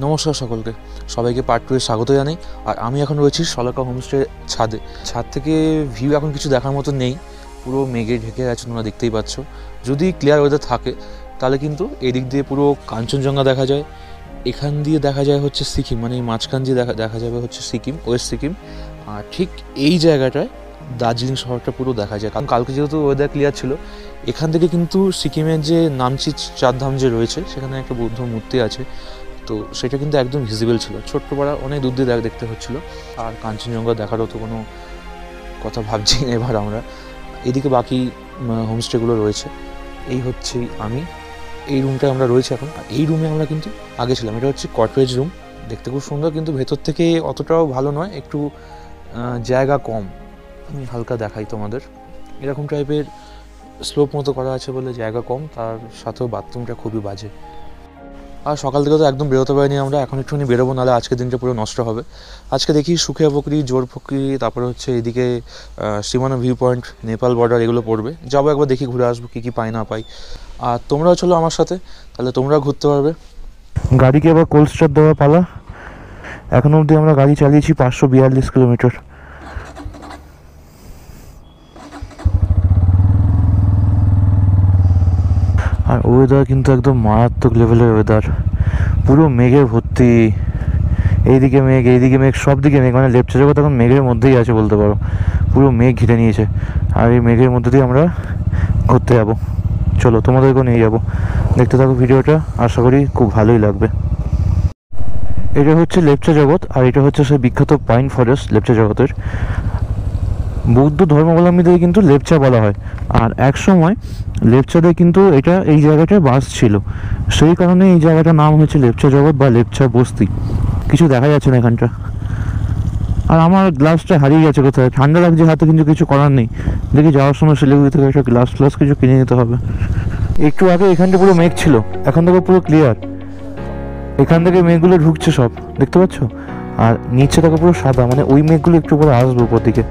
নমস্কার সকলকে, সবাইকে পার্ট 2 এর স্বাগত জানাই। আর আমি এখন রয়েছি শলাকা হোমস্টে ছাদে। ছাদ থেকে ভিউ এখন কিছু দেখার মতো নেই, পুরো মেঘে ঢেকে গেছে, তোমরা দেখতেই পাচ্ছ। যদি ক্লিয়ার ওয়েদার থাকে তাহলে কিন্তু এদিক দিয়ে পুরো কাঞ্চনজঙ্ঘা দেখা যায়, এখান দিয়ে দেখা যায় হচ্ছে সিকিম, মানে এই মাঝখান দিয়ে দেখা যাবে হচ্ছে সিকিম, ওয়েস্ট সিকিম। আর ঠিক এই জায়গাটায় দার্জিলিং শহরটা পুরো দেখা যায়। কারণ কালকে যেহেতু ওয়েদার ক্লিয়ার ছিল, এখান থেকে কিন্তু সিকিমের যে নামচি চারধাম যে রয়েছে, সেখানে একটা বৌদ্ধ মূর্তি আছে, তো সেটা কিন্তু একদম ভিজিবল ছিল। ছোট্ট পাড়া অনেক দূর দিয়ে দেখতে হচ্ছিল। আর কাঞ্চনজঙ্ঘা দেখারও তো কোনো কথা ভাবছি না এবার আমরা। এদিকে বাকি হোমস্টেগুলো রয়েছে। এই হচ্ছে আমি, এই রুমটায় আমরা রয়েছি এখন। এই রুমে আমরা কিন্তু আগে ছিলাম। এটা হচ্ছে কটেজ রুম, দেখতে খুব সুন্দর, কিন্তু ভেতর থেকে অতটাও ভালো নয়, একটু জায়গা কম। আমি হালকা দেখাই তোমাদের। এরকম টাইপের স্লোপ মতো করা আছে বলে জায়গা কম, তার সাথেও বাথরুমটা খুবই বাজে। আর সকাল থেকে তো একদম বেরোতে পারিনি আমরা, এখন একটুখানি বেরোবো, নাহলে আজকের দিনটা পুরো নষ্ট হবে। আজকে দেখি সুখিয়া পুকুরি, জোর পুকুরি, তারপরে হচ্ছে এদিকে সীমানা ভিউ পয়েন্ট, নেপাল বর্ডার, এগুলো পড়বে। যাবো একবার, দেখি ঘুরে আসবো কী কী পাই না পাই। আর তোমরাও চলো আমার সাথে, তাহলে তোমরাও ঘুরতে পারবে। গাড়িকে এবার কোল্ড স্টার্ট দেওয়া পালা। এখনো অবধি আমরা গাড়ি চালিয়েছি 542 কিলোমিটার। আর ওয়েদার কিন্তু একদম মারাত্মক লেভেলের ওয়েদার, পুরো মেঘের ভর্তি। এইদিকে মেঘ, এইদিকে মেঘ, সব দিকে মেঘ, মানে লেপচা জগৎ এখন মেঘের মধ্যেই আছে বলতে পারো। পুরো মেঘ ঘিরে নিয়েছে। আর এই মেঘের মধ্যে দিয়ে আমরা ঘুরতে যাবো। চলো তোমাদেরকেও নিয়ে যাবো, দেখতে থাকো ভিডিওটা, আশা করি খুব ভালোই লাগবে। এটা হচ্ছে লেপচা জগৎ, আর এটা হচ্ছে সেই বিখ্যাত পাইন ফরেস্ট লেপচা জগতের। বৌদ্ধ ধর্মাবলম্বীদের কিন্তু লেপচা বলা হয়। আর এক সময় লেপচাদের কিন্তু এই জায়গাটায় বাস ছিল, সেই কারণে এই জায়গাটার নাম হয়েছে লেপচা জগৎ বা লেপচা বস্তি। কিছু দেখা যাচ্ছে না এখানটা। আর আমার গ্লাসটা হারিয়ে গেছে কোথায়, ঠান্ডা লাগছে হাতে, কিন্তু কিছু করার নেই। দেখি যাওয়ার সময় শিলিগুড়ি থেকে একটা গ্লাস কিছু কিনে নিতে হবে। একটু আগে এখানটা পুরো মেঘ ছিল, এখন থেকে পুরো ক্লিয়ার। এখান থেকে মেঘগুলো ঢুকছে সব, দেখতে পাচ্ছ। আর নিচে থেকে পুরো সাদা, মানে ওই মেঘগুলো একটু পরে আসবে উপর দিকে।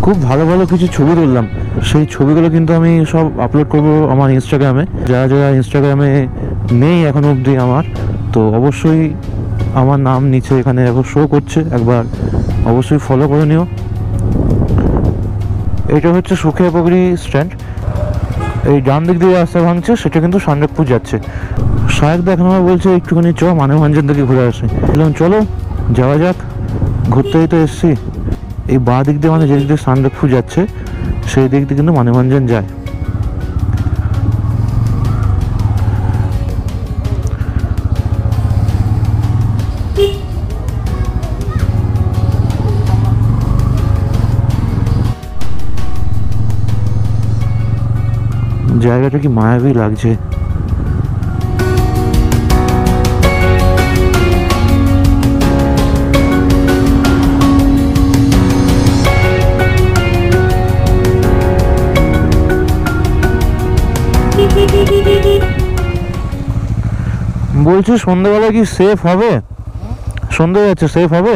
খুব ভালো ভালো কিছু ছবি তুললাম, সেই ছবিগুলো কিন্তু আমি সব আপলোড করবো আমার ইনস্টাগ্রামে। যারা যারা ইনস্টাগ্রামে নেই এখনো অবধি আমার, তো অবশ্যই আমার নাম নিচে এখানে এখন শো করছে, একবার অবশ্যই ফলো করে নিও। এটা হচ্ছে সুখিয়া পুকুরি স্ট্যান্ড। এই ডান দিক দিয়ে রাস্তা ভাঙছে, সেটা কিন্তু সান্ডাকপুর যাচ্ছে। শায়ক দেখানো বলছে একটুখানি মানবভঞ্জন থেকে ঘুরে আসে। চলো যাওয়া যাক, ঘুরতেই তো এসছি। এই বাঁ দিক দিয়ে, মানে যেদিক দিয়ে সান্ডাকপুর যাচ্ছে, সেই দিক দিয়ে কিন্তু মানবভঞ্জন যায়। জায়গাটা কি মায়াবী লাগছে। বলছি সন্ধ্যেবেলা কি সেফ হবে? সন্ধ্যে যাচ্ছে, সেফ হবে?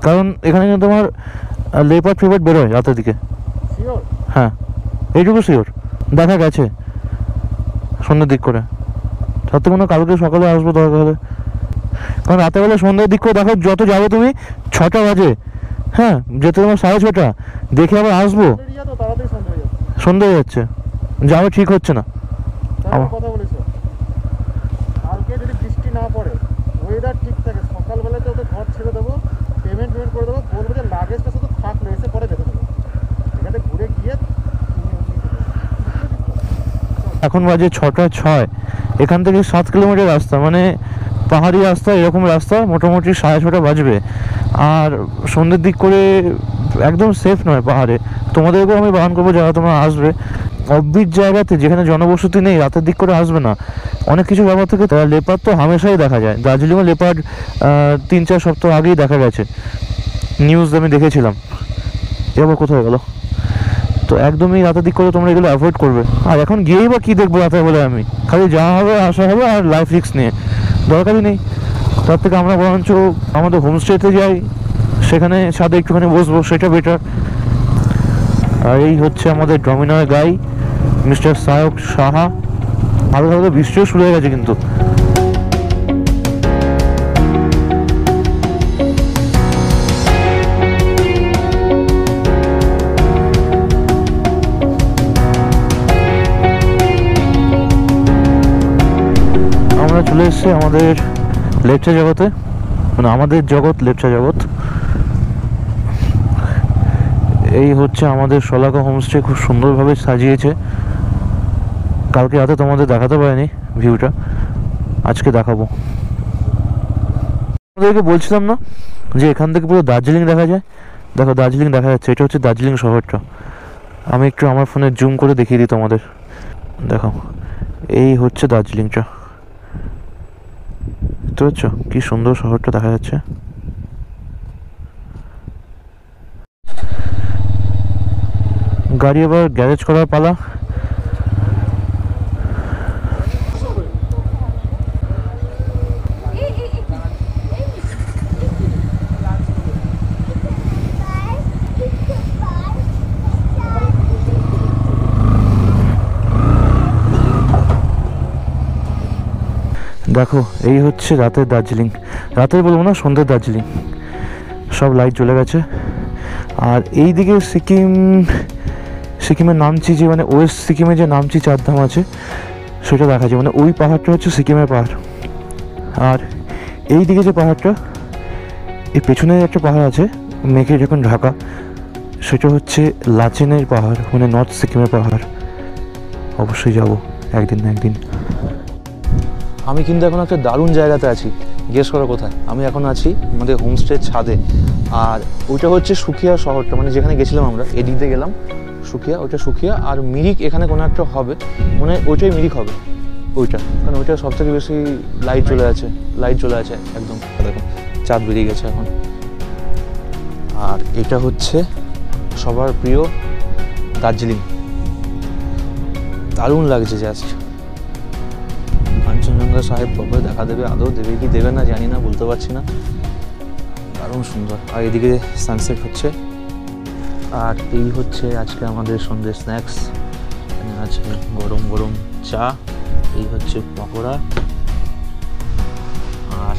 কারণ এখানে কিন্তু তোমার লেপার্ড ফেপার্ড বেরোয় রাতের দিকে। হ্যাঁ, এইটুকু শিওর, দেখা গেছে সন্ধ্যের দিক করে। তার থেকে মনে হয় কালকে সকালে আসবো দরকার হলে, কারণ রাতেরবেলা সন্ধ্যের দিক করে দেখো, যত যাবো তুমি 6টা বাজে, হ্যাঁ যেতে তোমার 6:30, দেখে আবার আসবো সন্ধ্যে হয়ে যাচ্ছে, যাওয়া ঠিক হচ্ছে না। কথা বলেছো কালকে যদি বৃষ্টি না পড়ে, ওয়েদার ঠিক থাকে, সকালবেলাতে ওদের ঘর ছেড়ে দেবো, পেমেন্ট করে দেবো, বলবো যে লাগেজটা শুধু থাকলে এসে পরে দেখে দেবো, এখানে ঘুরে গিয়ে। এখন বাজে 6টা 6, এখান থেকে 7 কিলোমিটার রাস্তা, মানে পাহাড়ি রাস্তা, এরকম রাস্তা মোটামুটি 6:30 বাজবে। আর সন্ধ্যের দিক করে একদম সেফ নয় পাহাড়ে। তোমাদেরকেও আমি বারণ করবো, যারা তোমরা আসবে অফবিট জায়গাতে যেখানে জনবসতি নেই, রাতের দিক করে আসবে না। অনেক কিছু ব্যাপার থেকে লেপার্ড তো হামেশাই দেখা যায়, দার্জিলিংয়ে লেপার্ড 3-4 সপ্তাহ আগেই দেখা গেছে, নিউজ আমি দেখেছিলাম। এবার কোথায় গেল? তো একদমই রাতের দিক করে তোমরা এগুলো অ্যাভয়েড করবে। আর এখন গিয়েই বা কী দেখবো রাতে বলে, আমি খালি যাওয়া হবে আসা হবে, আর লাইফ রিস্ক নিয়ে দরকারই নেই। তার থেকে আমরা বরঞ্চ আমাদের হোমস্টেতে যাই, সেখানে ছাদে একটুখানি বসবো, সেটা বেটার। আর এই হচ্ছে আমাদের ডমিনার গাই মিস্টার সায়ক সাহা। হালকা হালকা বৃষ্টিও শুরু হয়ে গেছে কিন্তু। আমরা চলে এসেছি আমাদের লেপচা জগতে, মানে আমাদের জগৎ লেপচা জগৎ। এই হচ্ছে আমাদের শলাকা হোমস্টে, খুব সুন্দরভাবে সাজিয়েছে। কালকে রাতে তোমাদের দেখাতে পারিনি ভিউটা, আজকে দেখাবো। আমাদেরকে বলছিলাম না যে এখান থেকে পুরো দার্জিলিং দেখা যায়, দেখো দার্জিলিং দেখা যাচ্ছে। এটা হচ্ছে দার্জিলিং শহরটা। আমি একটু আমার ফোনে জুম করে দেখিয়ে দিই তোমাদের, দেখো এই হচ্ছে দার্জিলিংটা, বুঝতে পারছো কি সুন্দর শহরটা দেখা যাচ্ছে। গাড়ি আবার গ্যারেজ করার পালা। দেখো এই হচ্ছে রাতের দার্জিলিং, রাতের বলবো না, সন্ধ্যের দার্জিলিং। সব লাইট জ্বলে গেছে। আর এই দিকে সিকিমের নামচি, যে মানে ওয়েস্ট সিকিমে যে নামচি চারধাম আছে সেটা দেখা যায়, মানে ওই পাহাড়টা হচ্ছে সিকিমের পাহাড়। আর এই দিকে যে পাহাড়টা, এই পেছনে একটা পাহাড় আছে মেঘে যখন ঢাকা, সেটা হচ্ছে লাচেনের পাহাড়, মানে নর্থ সিকিমের পাহাড়। অবশ্যই যাব একদিন না একদিন। আমি কিন্তু এখন একটা দারুণ জায়গাতে আছি, গেস করো কোথায়? আমি এখন আছি আমাদের হোমস্টের ছাদে। আর ওইটা হচ্ছে সুখিয়া শহরটা, মানে যেখানে গেছিলাম আমরা, এদিক দিয়ে গেলাম সুখিয়া, ওইটা সুখিয়া। আর মিরিক এখানে কোনো একটা হবে, মানে ওইটাই মিরিক হবে ওইটা, কারণ ওইটা সবথেকে বেশি লাইট জ্বলে আছে একদম। দেখো চাঁদ বেরিয়ে গেছে এখন। আর এটা হচ্ছে সবার প্রিয় দার্জিলিং, দারুণ লাগছে জাস্ট। কাঞ্চনজঙ্ঘা সাহেব কবে দেখা দেবে, আদৌ দেবে কি দেবে না জানি না, বলতে পারছি না। দারুণ সুন্দর। আর এদিকে সানসেট হচ্ছে। আর এই হচ্ছে আজকে আমাদের সন্ধ্যের স্ন্যাক্স। এখানে আছে গরম গরম চা, এই হচ্ছে পকোড়া, আর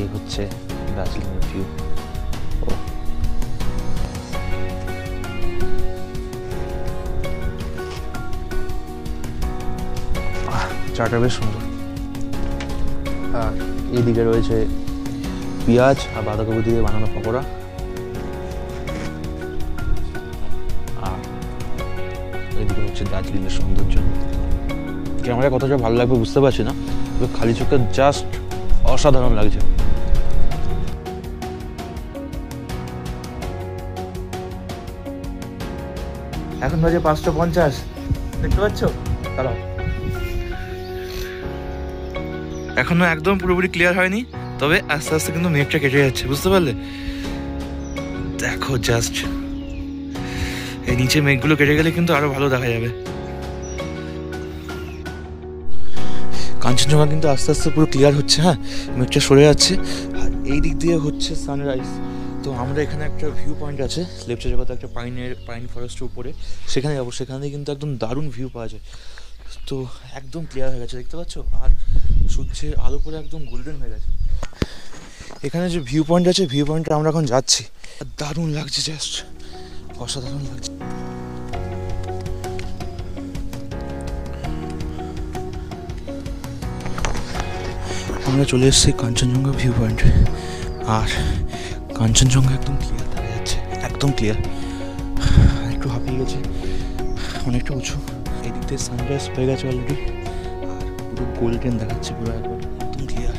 এই হচ্ছে দার্জিলিংয়ের ভিউ। চাটা বেশ সুন্দর। আর এইদিকে রয়েছে পেঁয়াজ আর বাঁধাকপি দিয়ে বানানো পকোড়া। আর এইদিকে হচ্ছে দার্জিলিংয়ের সৌন্দর্য। ক্যামেরায় কতটা ভালো লাগবে বুঝতে পারছি না, তবে খালি চোখে জাস্ট অসাধারণ লাগছে। এখন বাজে 5:50, দেখতে পাচ্ছ? দাঁড়াও, এখনো একদম পুরোপুরি ক্লিয়ার হয়নি, তবে আস্তে আস্তে কিন্তু মেঘটা কেটে যাচ্ছে, বুঝতে পারলে? দেখো জাস্ট এই নিচে মেঘগুলো কেটে গেলে কিন্তু আরো ভালো দেখা যাবে। কাঞ্চনজঙ্ঘা কিন্তু আস্তে আস্তে পুরো ক্লিয়ার হচ্ছে, হ্যাঁ মেঘটা সরে যাচ্ছে। আর এই দিক দিয়ে হচ্ছে সানরাইজ, তো আমরা এখানে একটা ভিউ পয়েন্ট আছে লেপচা জগতে, একটা পাইন ফরেস্টের উপরে, সেখানে যাবো। সেখানে কিন্তু একদম দারুণ ভিউ পাওয়া যায়। তো একদম ক্লিয়ার হয়ে গেছে, দেখতে পাচ্ছ, আর সূর্যের আলো পরে একদম গোল্ডেন হয়ে গেছে। এখানে যে ভিউ পয়েন্ট আছে, ভিউ পয়েন্টে আমরা এখন যাচ্ছি, দারুণ লাগছে, জাস্ট অসাধারণ লাগছে। আমরা চলে এসেছি কাঞ্চনজঙ্ঘা ভিউ পয়েন্টে, আর কাঞ্চনজঙ্ঘা একদম ক্লিয়ার দেখা যাচ্ছে, একদম ক্লিয়ার। একটু হাঁপিয়ে গেছি, অনেকটা উঁচু, এদিক থেকে সানরাইজ হয়ে গেছে অলরেডি, আর পুরো গোল্ডেন দেখাচ্ছে, পুরো একবার একদম ক্লিয়ার।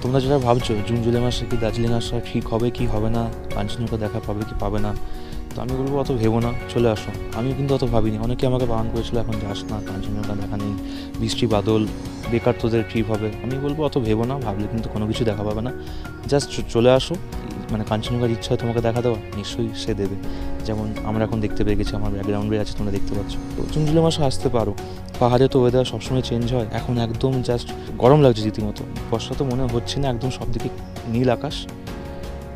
তোমরা যেটা ভাবছো জুন জুলাই মাসে কি দার্জিলিং আসা ঠিক হবে কি হবে না, কাঞ্চনজঙ্ঘা দেখা পাবে কি পাবে না, তো আমি বলবো অত ভেবো না, চলে আসো। আমিও কিন্তু অত ভাবিনি, অনেকে আমাকে বারণ করেছিল এখন যাস না, কাঞ্চনজঙ্ঘা দেখা নেই, বৃষ্টি বাদল, বেকার তোদের ট্রিপ হবে। আমি বলবো অত ভেবো না, ভাবলে কিন্তু কোনো কিছু দেখা পাবে না, জাস্ট চলে আসো। মানে কাঞ্চনজঙ্ঘার ইচ্ছা হয় তোমাকে দেখা দেওয়া, নিশ্চয়ই সে দেবে। যেমন আমরা এখন দেখতে পেয়ে গেছি, আমার ব্যাকগ্রাউন্ডে আছে, তোমরা দেখতে পাচ্ছ। তো জুন জুলাই মাসে আসতে পারো, পাহাড়ে তো ওয়েদার সবসময় চেঞ্জ হয়, এখন একদম জাস্ট গরম লাগছে রীতিমতো, বর্ষা তো মনে হচ্ছে না, একদম সব দিকে নীল আকাশ।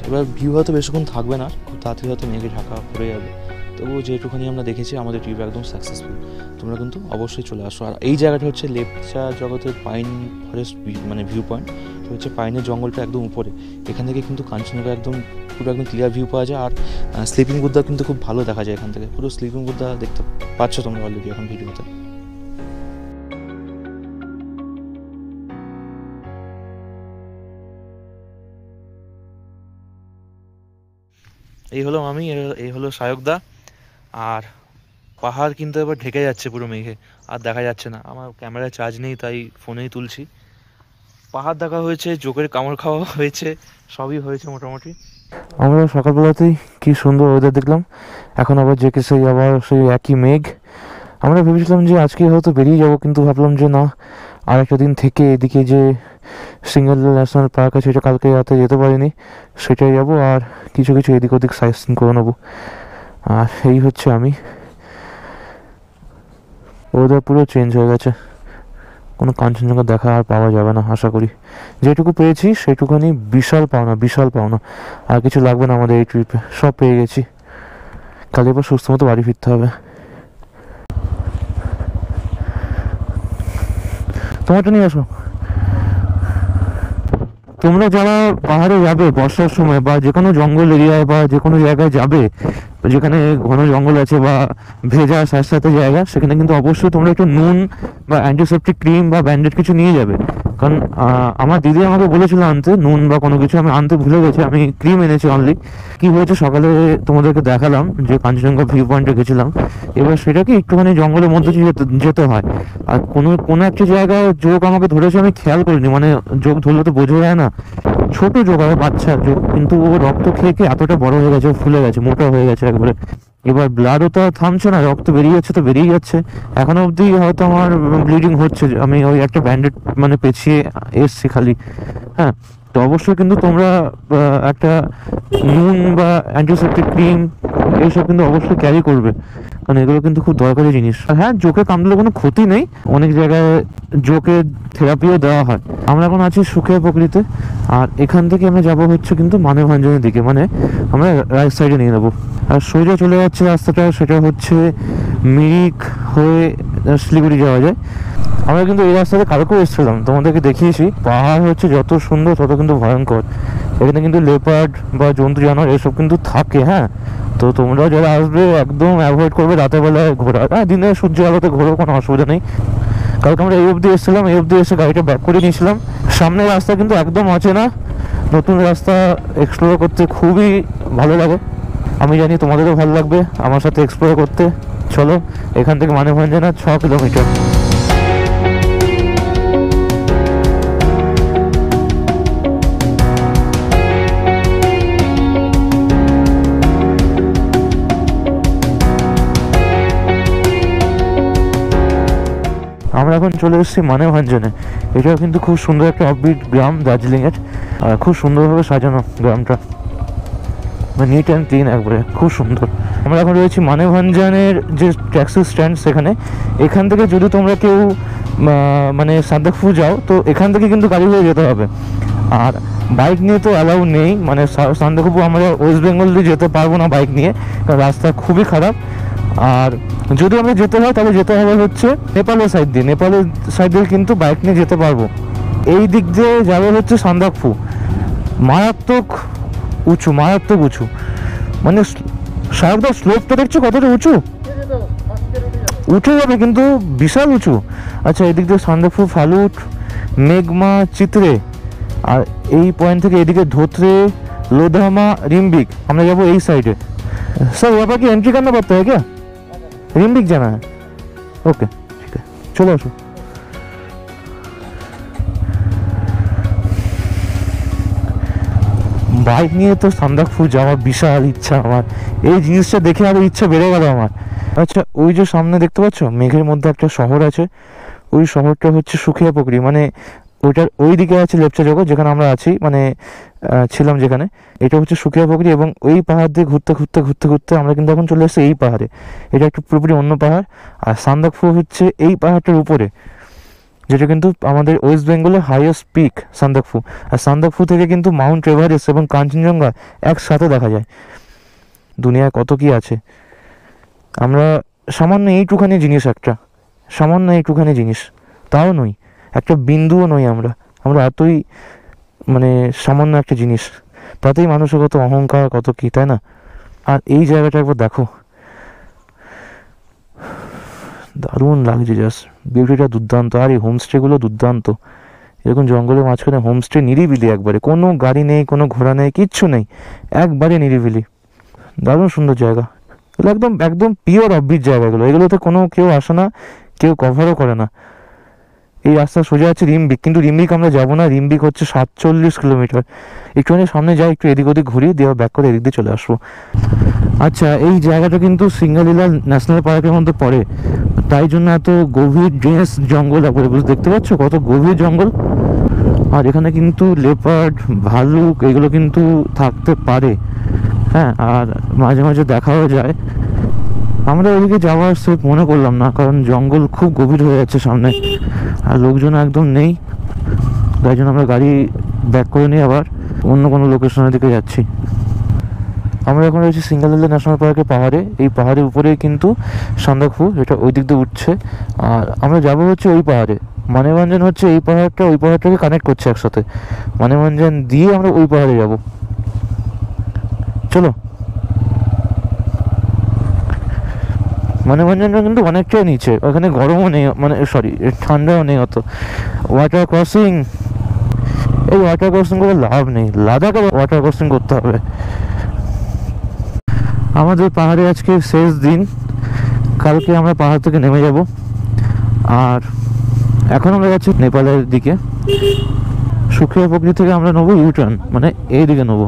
এবার ভিউ হয়তো বেশিক্ষণ থাকবে না, খুব তাড়াতাড়ি হয়তো মেঘে ঢাকা পড়ে যাবে, তবুও যেটুকুনি আমরা দেখেছি আমাদের ট্রিপ একদম সাকসেসফুল। তোমরা কিন্তু অবশ্যই চলে আসো। আর এই জায়গাটা হচ্ছে লেপচা জগতের পাইন ফরেস্ট, মানে ভিউ পয়েন্ট, তো হচ্ছে পাইনের জঙ্গলটা একদম উপরে, এখান থেকে কিন্তু কাঞ্চনজঙ্ঘা একদম পুরো একদম ক্লিয়ার ভিউ পাওয়া যায়। আর স্লিপিং বুদ্ধা কিন্তু খুব ভালো দেখা যায় এখান থেকে, পুরো স্লিপিং বুদ্ধা দেখতে পাচ্ছ তোমরা অলরেডি এখন ভিডিওতে। এই হলো আমি, এই হলো সায়কদা। আর পাহাড় কিন্তু এবার ঢেকে যাচ্ছে পুরো মেঘে, আর দেখা যাচ্ছে না। আমার ক্যামেরায় চার্জ নেই, তাই ফোনেই তুলছি। পাহাড় দেখা হয়েছে, জোকের কামড় খাওয়া হয়েছে, সবই হয়েছে মোটামুটি। আমরা সকালবেলাতেই কি সুন্দর ওয়েদার দেখলাম, এখন আবার যে সেই আবার সেই একই মেঘ। আমরা ভেবেছিলাম যে আজকে হয়তো বেরিয়ে যাব, কিন্তু ভাবলাম যে না, আর একটা দিন থেকে এদিকে যে সিঙ্গল ন্যাশনাল পার্ক আছে, সেটা কালকে রাতে যেতে পারিনি, সেটাই যাবো, আর কিছু কিছু এদিক ওদিক সাইট সিন করে নেবো। আর এই হচ্ছে আমি, ওয়েদার পুরো চেঞ্জ হয়ে গেছে, কোনো কাঞ্চনজঙ্ঘা দেখা আর পাওয়া যাবে না আশা করি। যেটুকু পেয়েছি সেটুকুনি বিশাল পাওনা, বিশাল পাওনা। আর কিছু লাগবে না আমাদের এই ট্রিপে, সব পেয়ে গেছি। কাল এবার সুস্থ মতো বাড়ি ফিরতে হবে। তোমারটা নিয়ে আসো। তোমরা যারা পাহাড়ে যাবে বর্ষার সময়, বা যে কোনো জঙ্গল এরিয়ায় বা যে কোনো জায়গায় যাবে যেখানে ঘন জঙ্গল আছে বা ভেজা স্যাঁতস্যাঁতে জায়গা, সেখানে কিন্তু অবশ্যই তোমরা একটু নুন বা অ্যান্টিসেপটিক ক্রিম বা ব্যান্ডেড কিছু নিয়ে যাবে। কারণ আমার দিদি আমাকে বলেছিল আনতে নুন বা কোনো কিছু, আমি আনতে ভুলে গেছি, আমি ক্রিম এনেছি অনলি। কি হয়েছে, সকালে তোমাদেরকে দেখালাম যে কাঞ্চনজঙ্ঘা ভিউ পয়েন্টে গেছিলাম, এবার সেটাকে একটুখানি জঙ্গলের মধ্যে যেতে হয়। আর কোনো একটা জায়গায় যোগ আমাকে ধরেছে, আমি খেয়াল করিনি, মানে যোগ ধরলে তো বোঝা যায় না, ছোট যোগ হবে, বাচ্চার যোগ, কিন্তু ও রক্ত খেয়ে খেয়ে এতটা বড় হয়ে গেছে, ফুলে গেছে, মোটা হয়ে গেছে একবারে। এবার ব্লাডও তো থামছে না, রক্ত বেরিয়ে যাচ্ছে তো বেরিয়ে যাচ্ছে, এখনো অবধি হয়তো আমার ব্লিডিং হচ্ছে, আমি ওই একটা ব্যান্ডেড মানে পেঁচিয়ে এসছি খালি। হ্যাঁ, তো অবশ্যই কিন্তু তোমরা একটা নুন বা অ্যান্টিসেপটিক ক্রিম এইসব কিন্তু অবশ্যই ক্যারি করবে, কারণ এগুলো কিন্তু খুব দরকারি জিনিস। আর হ্যাঁ, জোকে কামড়লে কোনো ক্ষতি নেই, অনেক জায়গায় জোকে থেরাপিও দেওয়া হয়। আমরা এখন আছি সুখের প্রকৃতিতে, আর এখান থেকে আমরা যাবো হচ্ছে কিন্তু মানেভঞ্জনের দিকে, মানে আমরা রাইট সাইডে নিয়ে নেবো। আর সোজা চলে যাচ্ছে রাস্তাটা, সেটা হচ্ছে মিরিক হয়ে শিলিগুড়ি যাওয়া যায়। আমরা কিন্তু এই রাস্তাতে কালকেও এসেছিলাম, তোমাদেরকে দেখিয়েছি। পাহাড় হচ্ছে যত সুন্দর তত কিন্তু ভয়ঙ্কর, এখানে কিন্তু লেপার্ড বা জন্তু জানোয়ার এসব কিন্তু থাকে। হ্যাঁ, তো তোমরা যারা আসবে একদম অ্যাভয়েড করবে রাতের বেলায় ঘোরা। হ্যাঁ, দিনে সূর্য আলোতে ঘোরো, কোনো অসুবিধা নেই, কালকে আমরা এই অবধি এসেছিলাম, এই অবধি এসে গাড়িটা ব্যাক করে নিয়েছিলাম। সামনের রাস্তা কিন্তু একদম অচেনা, নতুন রাস্তা এক্সপ্লোর করতে খুবই ভালো লাগে। আমি জানি তোমাদেরও ভালো লাগবে আমার সাথে এক্সপ্লোর করতে। চলো, এখান থেকে মানেভঞ্জনা 6 কিলোমিটার। আমরা এখন চলে এসেছি মানেভঞ্জনে। এটাও কিন্তু খুব সুন্দর একটা অফবিট গ্রাম দার্জিলিংয়ের, আর খুব সুন্দরভাবে সাজানো গ্রামটা, নিট অ্যান্ড ক্লিন একবারে, খুব সুন্দর। আমরা এখন রয়েছি মানেভঞ্জনের যে ট্যাক্সি স্ট্যান্ড সেখানে। এখান থেকে যদি তোমরা কেউ মানে সান্দাকফু যাও তো এখান থেকে কিন্তু গাড়ি হয়ে যেতে হবে, আর বাইক নিয়ে তো অ্যালাউ নেই। মানে সান্দাকফু আমরা ওয়েস্ট বেঙ্গল দিয়ে যেতে পারবো না বাইক নিয়ে, কারণ রাস্তা খুবই খারাপ। আর যদি আমরা যেতে হয় তাহলে যেতে হবে হচ্ছে নেপালের সাইড দিয়ে, নেপালের সাইড দিয়ে কিন্তু বাইক নিয়ে যেতে পারবো। এই দিক দিয়ে যাবে হচ্ছে সান্দাকফু। মারাত্মক উঁচু, মারাত্মক উঁচু, মানে সারদা স্লোপটা দেখছো কতটা উঁচু, উঠে যাবে কিন্তু বিশাল উঁচু। আচ্ছা, এদিক দিয়ে সান্দাকফু, ফালুট, মেঘমা, চিত্রে, আর এই পয়েন্ট থেকে এদিকে ধোত্রে, लोधामा, रिम्बिक। আমরা যাবো এই সাইডে। सर यहाँ पर की एंट्री करना पड़ता है क्या? रिम्बिक जाना है? ओके ठीक है, चलो আসো। বাইক নিয়ে তো সান্দাকফু যাওয়ার বিশাল ইচ্ছা আমার, এই জিনিসটা দেখে আরো ইচ্ছা বেড়ে গেল আমার। আচ্ছা, ওই যে সামনে দেখতে পাচ্ছ মেঘের মধ্যে একটা শহর আছে, ওই শহরটা হচ্ছে সুখিয়া পুকুরি, মানে ওইটার ওই দিকে আছে লেপচা জগৎ যেখানে আমরা আছি, মানে ছিলাম যেখানে। এটা হচ্ছে সুখিয়া পুকুরি, এবং ওই পাহাড় দিয়ে ঘুরতে ঘুরতে ঘুরতে ঘুরতে আমরা কিন্তু এখন চলে এসেছি এই পাহাড়ে। এটা একটু পুরোপুরি অন্য পাহাড়, আর সান্দাকফু হচ্ছে এই পাহাড়টার উপরে, যেটা কিন্তু আমাদের ওয়েস্ট বেঙ্গলের হাইয়েস্ট পিক সান্দাকফু। আর সান্দাকফু থেকে কিন্তু মাউন্ট এভারেস্ট এবং কাঞ্চনজঙ্ঘা একসাথে দেখা যায়। দুনিয়ায় কত কি আছে, আমরা সামান্য এইটুখানি জিনিস, একটা সামান্য এইটুখানি জিনিস, তাও নই, একটা বিন্দুও নই আমরা। আমরা এতই মানে সামান্য একটা জিনিস, তাতেই মানুষের কত অহংকার, কত কি, তাই না? আর এই জায়গাটা একবার দেখো, দারুণ লাগছে, জাস্ট বিউটিটা দুর্দান্ত। আর এই হোমস্টেগুলো দুর্দান্ত, এরকম জঙ্গলের মাঝখানে হোমস্টে, নিরিবিলি একবারে, কোনো গাড়ি নেই, কোনো ঘোড়া নেই, কিচ্ছু নেই, একবারে নিরিবিলি, দারুণ সুন্দর জায়গা। এগুলো একদম একদম পিওর অফবিট জায়গাগুলো, এগুলোতে কোনো কেউ আসে না, কেউ কভারও করে না। এই রাস্তা সোজা আছে রিম্বিক, কিন্তু রিম্বিক আমরা যাবো না, রিম্বিক হচ্ছে 47 কিলোমিটার। একটুখানি সামনে যাই, একটু এদিক ওদিক ঘুরি, দিয়ে ব্যাক করে এদিক দিয়ে চলে আসবো। আচ্ছা, এই জায়গাটা কিন্তু সিঙ্গালীলা ন্যাশনাল পার্কের মধ্যে পড়ে, তাই জন্য এত গভীর ডেন্স জঙ্গল, একবারে দেখতে পাচ্ছ কত গভীর জঙ্গল। আর এখানে কিন্তু লেপার্ড, ভালুক এগুলো কিন্তু থাকতে পারে, হ্যাঁ, আর মাঝে মাঝে দেখাও যায়। আমরা ওইদিকে যাওয়ার সে মনে করলাম না, কারণ জঙ্গল খুব গভীর হয়ে যাচ্ছে সামনে, আর লোকজন একদম নেই, তাই জন্য আমরা গাড়ি ব্যাক করে নিয়ে আবার অন্য কোনো লোকেশনের দিকে যাচ্ছি। আমরা এখন রয়েছি সিঙ্গালীলা ন্যাশনাল পার্কের পাহাড়ে। এই পাহাড়ের উপরেই কিন্তু সান্দাকফু, এটা ওই দিক দিয়ে উঠছে, আর আমরা যাবো হচ্ছে ওই পাহাড়ে। মানেভঞ্জন হচ্ছে এই পাহাড়টা ওই পাহাড়টাকে কানেক্ট করছে একসাথে, মানেভঞ্জন দিয়ে আমরা ওই পাহাড়ে যাব। চলো, মানেভঞ্জনটা কিন্তু অনেকটাই নিচে, ওখানে গরমও নেই, মানে সরি ঠান্ডাও নেই অত। ওয়াটার ক্রসিং, এই ওয়াটার ক্রসিং করে লাভ নেই, লাদাখে ওয়াটার ক্রসিং করতে হবে। আমাদের পাহাড়ে আজকে শেষ দিন, কালকে আমরা পাহাড় থেকে নেমে যাব। আর এখন আমরা যাচ্ছি নেপালের দিকে। সুখিয়া পুকুরি থেকে আমরা নেবো ইউটার্ন, মানে এই দিকে নেবো।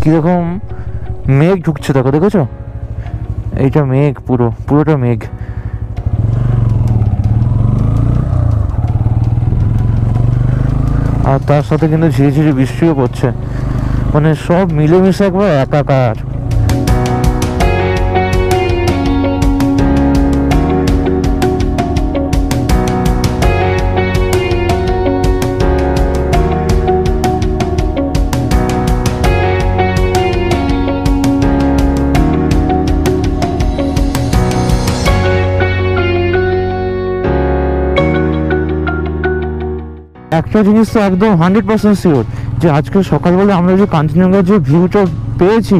কিরকম মেঘ ঢুকছে দেখো, দেখেছো? এইটা মেঘ, পুরোটা মেঘ। আর তার সাথে কিন্তু ঝিরিঝিরি বৃষ্টিও পড়ছে, মানে সব মিলেমিশে একবার একাকার। একটা জিনিস তো একদম 100% শিওর, যে আজকে সকালবেলা আমরা যে কাঞ্চনজঙ্ঘার যে ভিউটা পেয়েছি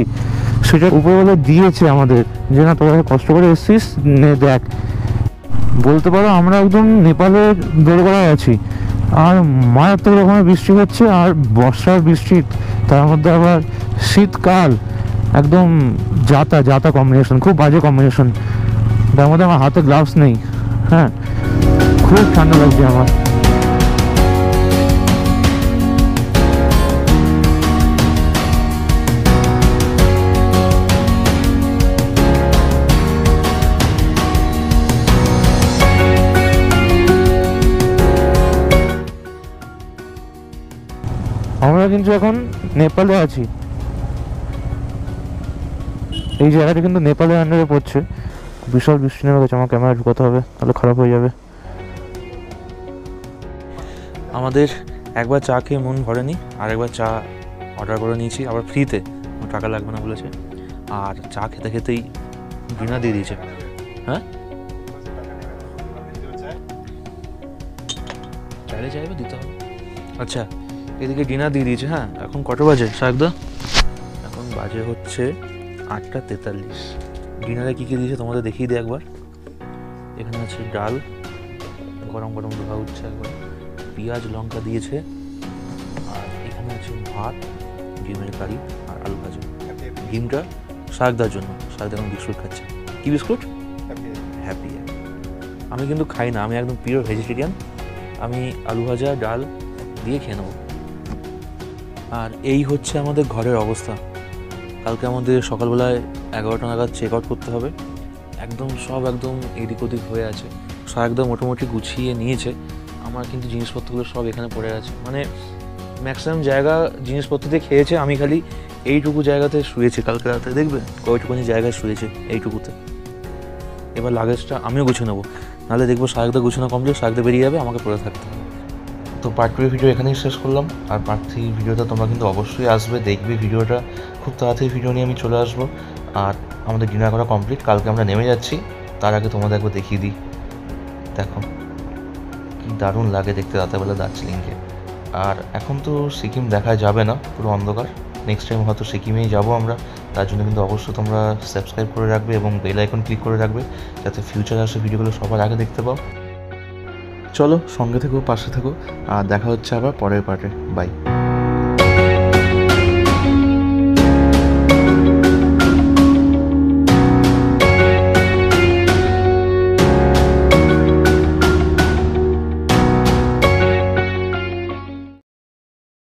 সেটা উপরওয়ালা দিয়েছে আমাদের, যে না তোরা কষ্ট করে এসছিস, নে দেখ। বলতে পারো আমরা একদম নেপালের দোরগোড়ায় আছি, আর মারাত্মক রকমের বৃষ্টি হচ্ছে, আর বর্ষার বৃষ্টি, তার মধ্যে আবার শীতকাল, একদম যাতা যাতা কম্বিনেশন, খুব বাজে কম্বিনেশন। তার মধ্যে আমার হাতে গ্লাভস নেই, হ্যাঁ, খুব ঠান্ডা লাগছে আমার। আমরা কিন্তু এখন নেপালে আছি, এই জায়গাটা কিন্তু নেপালের আন্ডারে পড়ছে। বিশাল বৃষ্টি নেমে গেছে, আমার ক্যামেরা ঢুকাতে হবে, তাহলে খারাপ হয়ে যাবে। আমাদের একবার চা খেয়ে মন ভরেনি, আর একবার চা অর্ডার করে নিয়েছি, আবার ফ্রিতে, টাকা লাগবে না বলেছে। আর চা খেতে খেতেই ডিনার দিয়ে দিয়েছে। হ্যাঁ, চাইলে চাইবে দিতে হবে। আচ্ছা, এদিকে ডিনার দিয়ে দিয়েছে। হ্যাঁ, এখন কটা বাজে শাকদা? এখন বাজে হচ্ছে 8:43। ডিনারে কী কী দিয়েছে তোমাদের দেখিয়ে দিই একবার। এখানে আছে ডাল, গরম গরম ধোয়া উঠছে একবার, পেঁয়াজ লঙ্কা দিয়েছে, আর এখানে আছে ভাত, ডিমের কারি আর আলু ভাজা। ডিমটা শাকদার জন্য, শাকদা এখন বিস্কুট খাচ্ছে। কি বিস্কুট? হ্যাপি। আমি কিন্তু খাই না, আমি একদম পিওর ভেজিটেরিয়ান। আমি আলু ভাজা ডাল দিয়ে খেয়ে নেবো। আর এই হচ্ছে আমাদের ঘরের অবস্থা। কালকে আমাদের সকালবেলায় 11টা নাগাদ চেক আউট করতে হবে। একদম সব একদম এদিক ওদিক হয়ে আছে, সব একদম মোটামুটি গুছিয়ে নিয়েছে। আমার কিন্তু জিনিসপত্রগুলো সব এখানে পড়ে আছে, মানে ম্যাক্সিমাম জায়গা জিনিসপত্র দিয়ে খেয়েছে। আমি খালি এইটুকু জায়গাতে শুয়েছি কালকে রাতে, দেখবে কয়টুকুনি জায়গায় শুয়েছে এইটুকুতে। এবার লাগেজটা আমিও গুছিয়ে নেবো, নাহলে দেখবো শাকদা গুছানো কমপ্লিট, শাকদা বেরিয়ে যাবে, আমাকে পড়ে থাকতে হবে। তো পার্ট 2 ভিডিও এখানেই শেষ করলাম। আর পার্ট 3 ভিডিওটা তোমরা কিন্তু অবশ্যই আসবে, দেখবে ভিডিওটা। খুব তাড়াতাড়ি ভিডিও নিয়ে আমি চলে আসবো। আর আমাদের ডিনার করা কমপ্লিট, কালকে আমরা নেমে যাচ্ছি। তার আগে তোমাদের একবার দেখিয়ে দিই, দেখো কি দারুণ লাগে দেখতে রাতেরবেলা দার্জিলিংকে। আর এখন তো সিকিম দেখা যাবে না, পুরো অন্ধকার। নেক্সট টাইম হয়তো সিকিমেই যাবো আমরা। তার জন্য কিন্তু অবশ্যই তোমরা সাবস্ক্রাইব করে রাখবে এবং বেল আইকন ক্লিক করে রাখবে, যাতে ফিউচারে আসে ভিডিওগুলো সবার আগে দেখতে পাও। চলো, সঙ্গে থেকো, পাশে থেকো, আর দেখা হচ্ছে আবার পরের পার্টে। বাই।